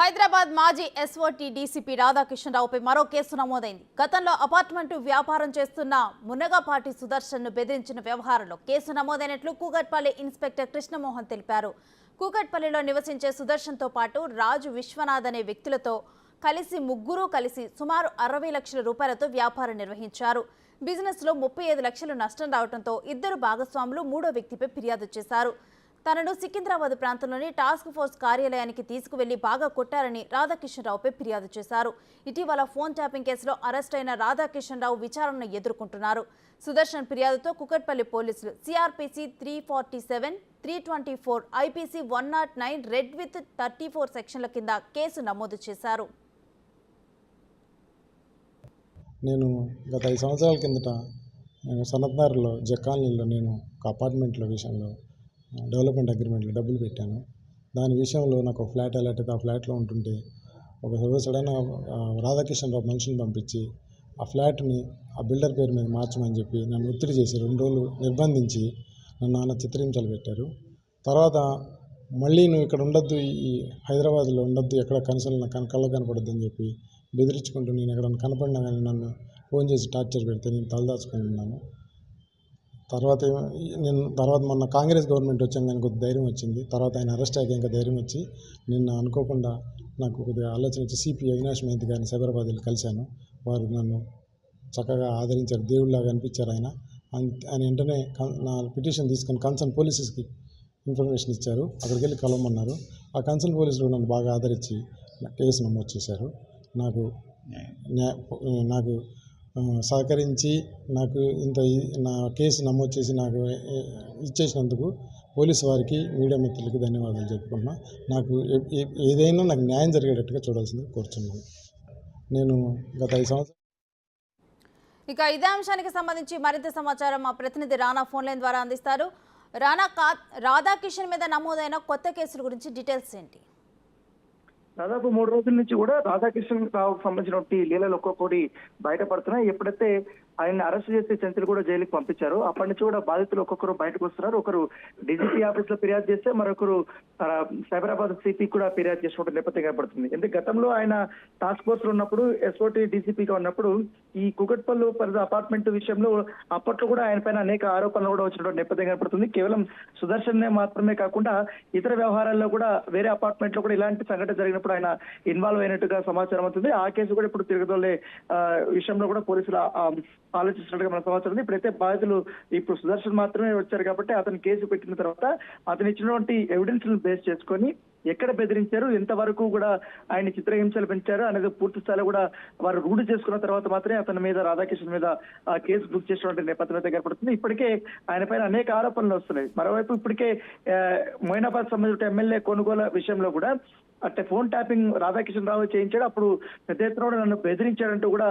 హైదరాబాద్ మాజీ SOT DCP రాధాకిషన్రావుపై మరో case నమోదైంది. గతంలో అపార్ట్మెంటు వ్యాపారం చేస్తున్న మునగపాటి సుదర్శన్ను బెదిరించిన వ్యవహారంలో కేసు నమోదైనట్లు కూకట్పల్లి ఇన్స్పెక్టర్ కృష్ణమోహన్ తెలిపారు. కూకట్పల్లిలో నివసించే సుదర్శన్తో పాటు రాజు విశ్వనాథ్ అనే వ్యక్తులతో ముగ్గురు కలిసి సుమారు 60 లక్షల రూపాయలతో వ్యాపారం నిర్వహించారు. బిజినెస్లో 35 లక్షలు నష్టం రావడంతో ఇద్దరు భాగస్వాములు మూడో వ్యక్తిపై ఫిర్యాదు చేశారు. తనను సికింద్రాబాద్ ప్రాంతంలోని టాస్క్ ఫోర్స్ కార్యాలయానికి తీసుకువెళ్లి బాగా కొట్టారని రాధాకిషన్రావుపై ఫిర్యాదు చేశారు. ఇటీవల ఫోన్ ట్యాపింగ్ కేసులో అరెస్ట్ అయిన రాధాకిషన్రావు విచారణను ఎదుర్కొంటున్నారు. సుదర్శన్ ఫిర్యాదుతో కుకట్పల్లి పోలీసులు సిఆర్పిసి 347, 324, ఐపీసీ 109 రెడ్ విత్ 34 సెక్షన్ల కింద కేసు నమోదు చేశారు. నేను గత 5 సంవత్సరాల కిందట సనత్నగర్లో జక్కాలనీలో నేను ఒక అపార్ట్మెంట్లో విషయంలో డెవలప్మెంట్ అగ్రిమెంట్లో డబ్బులు పెట్టాను. దాని విషయంలో నాకు ఒక ఫ్లాట్ అలాట్ అయితే ఆ ఫ్లాట్లో ఉంటుంటే ఒక సడన్ రాధాకిషన్రావు మనుషుని పంపించి ఆ ఫ్లాట్ని ఆ బిల్డర్ పేరు మీద మార్చమని చెప్పి నన్ను ఒత్తిడి చేసి 2 రోజులు నిర్బంధించి నాన్న చిత్రహింసలు పెట్టారు. తర్వాత మళ్ళీ నువ్వు ఇక్కడ ఉండొద్దు, ఈ హైదరాబాద్లో ఉండొద్దు, ఎక్కడ కళ్ళ కనపడద్దు అని చెప్పి బెదిరించుకుంటూ నేను ఎక్కడన్నా కనపడినా కానీ నన్ను ఫోన్ చేసి టార్చర్ పెడితే నేను తలదాచుకొని ఉన్నాను. తర్వాత మొన్న కాంగ్రెస్ గవర్నమెంట్ వచ్చాక కానీ కొద్ది ధైర్యం వచ్చింది. తర్వాత ఆయన అరెస్ట్ అయ్యాక ఇంకా ధైర్యం వచ్చి నిన్న అనుకోకుండా నాకు కొద్దిగా ఆలోచన వచ్చి సిపి అవినాష్ మెంతి గారిని సైబరాబాద్ వెళ్ళి కలిశాను. వారు నన్ను చక్కగా ఆదరించారు, దేవుడిలాగా అనిపించారు. ఆయన వెంటనే నా పిటిషన్ తీసుకొని కన్సర్న్ పోలీసెస్కి ఇన్ఫర్మేషన్ ఇచ్చారు. అక్కడికి వెళ్ళి కలవమన్నారు. ఆ కన్సర్న్ పోలీసులు నన్ను బాగా ఆదరించి కేసు నమోదు చేశారు. నాకు సహకరించి నాకు నా కేసు నమోదు చేసి నాకు ఇచ్చేసినందుకు పోలీసు వారికి, మీడియా మిత్రులకి ధన్యవాదాలు చెప్పుకుంటున్నా. నాకు ఏదైనా నాకు న్యాయం జరిగేటట్టుగా చూడాల్సింది కోరుచున్నాను. నేను గత 5 సంవత్సరాలు. ఇక ఇదే అంశానికి సంబంధించి మరింత సమాచారం మా ప్రతినిధి రానా ఫోన్ లైన్ ద్వారా అందిస్తారు. రానా, రాధాకిషన్ మీద నమోదైన కొత్త కేసుల గురించి డీటెయిల్స్ ఏంటి? దాదాపు 3 రోజుల నుంచి కూడా రాధాకిషన్ రావుకు సంబంధించిన లీలలు ఒక్కొక్కటి బయటపడుతున్నాయి. ఎప్పుడైతే ఆయన అరెస్ట్ చేసి చెంచులు కూడా జైలుకి పంపించారు, అప్పటి నుంచి కూడా బాధితులు ఒక్కొక్కరు బయటకు వస్తున్నారు. ఒకరు డీజీపీ ఆఫీస్ లో ఫిర్యాదు చేస్తే మరొకరు సైబరాబాద్ సిపి కూడా ఫిర్యాదు చేసుకుంటే నేపథ్యం ఏర్పడుతుంది. ఎందుకంటే గతంలో ఆయన టాస్క్ ఫోర్స్ లో ఉన్నప్పుడు, ఎస్ఓటీ డీసీపీగా ఉన్నప్పుడు ఈ కుకట్పల్లి పరిధి అపార్ట్మెంట్ విషయంలో అప్పట్లో కూడా ఆయన పైన అనేక ఆరోపణలు కూడా వచ్చినటువంటి నేపథ్యం ఏర్పడుతుంది. కేవలం సుదర్శన్ మాత్రమే కాకుండా ఇతర వ్యవహారాల్లో కూడా వేరే అపార్ట్మెంట్ లో కూడా ఇలాంటి సంఘటన జరిగినప్పుడు ఆయన ఇన్వాల్వ్ అయినట్టుగా సమాచారం అవుతుంది. ఆ కేసు కూడా ఇప్పుడు తిరగదోలే విషయంలో కూడా పోలీసులు ఆలోచిస్తున్నట్టుగా మన సమాచారం ఉంది. ఇప్పుడైతే బాధితులు ఇప్పుడు సుదర్శన్ మాత్రమే వచ్చారు కాబట్టి అతను కేసు పెట్టిన తర్వాత అతను ఇచ్చినటువంటి ఎవిడెన్స్ బేస్ చేసుకొని ఎక్కడ బెదిరించారు, ఎంతవరకు కూడా ఆయన చిత్రహింసలు పెంచారు అనేది పూర్తి స్థాయిలో కూడా వారు రూఢి చేసుకున్న తర్వాత మాత్రమే అతని మీద, రాధాకిషన్ మీద కేసు బుక్ చేసినటువంటి నేపథ్యం అయితే ఏర్పడుతుంది. ఇప్పటికే ఆయన పైన అనేక ఆరోపణలు వస్తున్నాయి. మరోవైపు ఇప్పటికే మొయినాబాద్ సంబంధించిన ఎమ్మెల్యే కొనుగోలు విషయంలో కూడా అంటే ఫోన్ ట్యాపింగ్ రాధాకిషన్ రావు చేయించాడు. అప్పుడు పెద్ద ఎత్తున కూడా నన్ను బెదిరించాడంటూ కూడా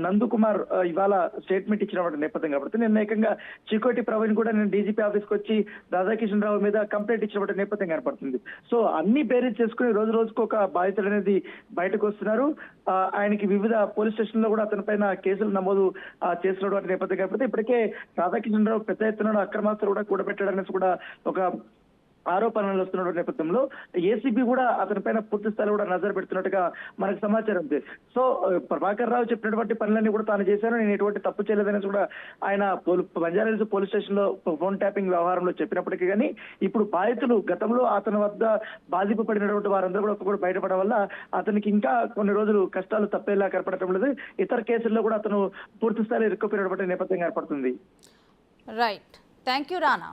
నందకుమార్ ఇవాళ స్టేట్మెంట్ ఇచ్చినటువంటి నేపథ్యం కాబట్టి నేను ఏకంగా చికోటి ప్రవీణ్ కూడా నేను డీజీపీ ఆఫీస్కి వచ్చి రాధాకిషన్ రావు మీద కంప్లైంట్ ఇచ్చినటువంటి నేపథ్యం ఏర్పడుతుంది. సో అన్ని బేరీజ్ చేసుకుని రోజు రోజుకు ఒక బాధితులు అనేది బయటకు వస్తున్నారు. ఆయనకి వివిధ పోలీస్ స్టేషన్ లో కూడా అతని పైన కేసులు నమోదు చేసినటువంటి నేపథ్యం ఏర్పడితే ఇప్పటికే రాధాకిషన్ రావు పెద్ద ఎత్తున అక్రమాస్తులు కూడా కూడబెట్టడానికి కూడా ఒక ఆరోపణలు వస్తున్న నేపథ్యంలో ఏసీబీ కూడా అతని పైన పూర్తి స్థాయిలో కూడా నజర్ పెడుతున్నట్టుగా మనకు సమాచారం ఉంది. సో ప్రభాకర్ రావు చెప్పినటువంటి పనులన్నీ కూడా తాను చేశాను, నేను ఎటువంటి తప్పు చేయలేదని కూడా ఆయన బంజారాహిల్స్ పోలీస్ స్టేషన్ లో ఫోన్ ట్యాపింగ్ వ్యవహారంలో చెప్పినప్పటికీ కానీ ఇప్పుడు బాధితులు గతంలో అతని వద్ద బాధింపు పడినటువంటి వారందరూ కూడా ఒక్కొక్కటి బయటపడడం వల్ల అతనికి ఇంకా కొన్ని రోజులు కష్టాలు తప్పేలా కనపడటం లేదు. ఇతర కేసుల్లో కూడా అతను పూర్తి స్థాయిలో ఇరుక్కుపోయినటువంటి నేపథ్యం ఏర్పడుతుంది. Right, thank you Rana.